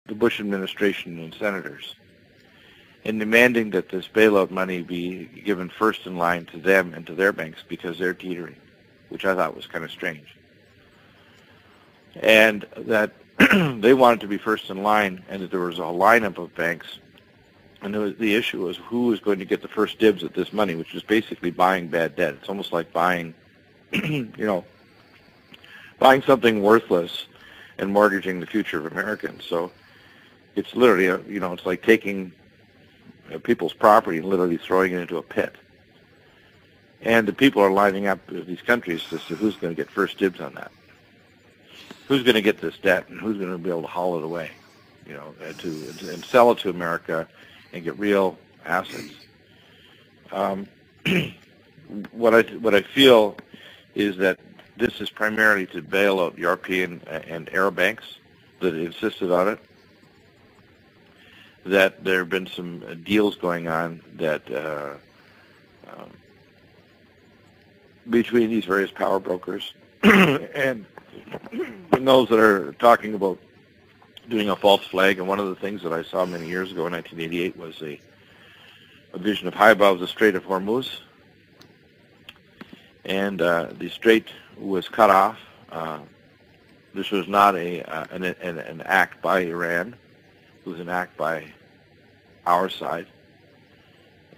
the Bush administration and senators in demanding that this bailout money be given first in line to them and to their banks because they're teetering, which I thought was kind of strange. And that they wanted to be first in line, and that there was a lineup of banks, and the issue was who was going to get the first dibs at this money, which is basically buying bad debt. It's almost like buying, buying something worthless and mortgaging the future of Americans. So it's literally, it's like taking people's property and literally throwing it into a pit. And the people are lining up in these countries as to who's going to get first dibs on that. Who's going to get this debt, and who's going to be able to haul it away, and sell it to America and get real assets. What I feel is that this is primarily to bail out European and Arab banks that insisted on it. That there have been some deals going on that between these various power brokers and those that are talking about doing a false flag. And one of the things that I saw many years ago in 1988 was a vision of high above the Strait of Hormuz. And the strait was cut off. This was not an act by Iran. It was an act by our side.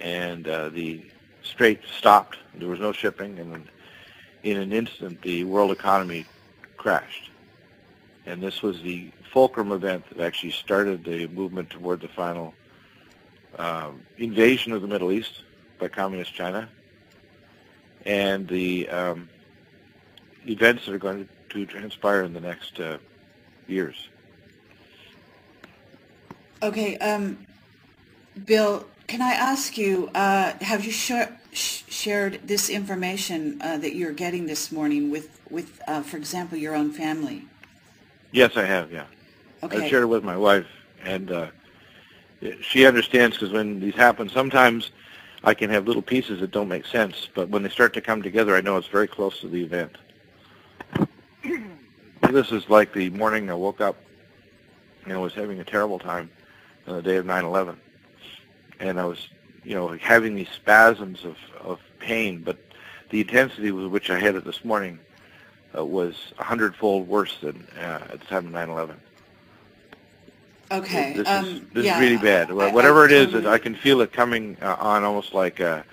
And the strait stopped. There was no shipping. And in an instant, the world economy crashed. And this was the fulcrum event that actually started the movement toward the final invasion of the Middle East by Communist China, and the events that are going to transpire in the next years. Okay, Bill, can I ask you, have you shared this information that you're getting this morning with for example, your own family? Yes, I have, yeah. Okay. I've shared it with my wife, and she understands, because when these happen, sometimes I can have little pieces that don't make sense, but when they start to come together, I know it's very close to the event. This is like the morning I woke up and I was having a terrible time on the day of 9/11. And I was, having these spasms of pain, but the intensity with which I had it this morning was 100-fold worse than at the time of 9/11. Okay. This is really bad. Whatever it is, I can feel it coming on almost like a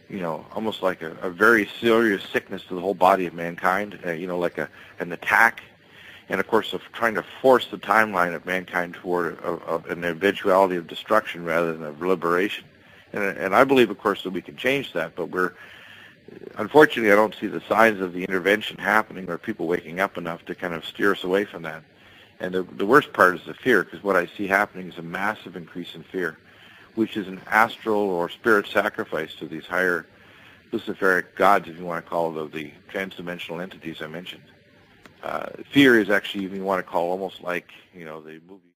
very serious sickness to the whole body of mankind. Like an attack, and of course of trying to force the timeline of mankind toward an eventuality of destruction rather than of liberation. And I believe, of course, that we can change that, but unfortunately, I don't see the signs of the intervention happening or people waking up enough to kind of steer us away from that. And the worst part is the fear, because what I see happening is a massive increase in fear, which is an astral or spirit sacrifice to these higher Luciferic gods, if you want to call it, the transdimensional entities I mentioned. Fear is actually, if you want to call, almost like, the movie.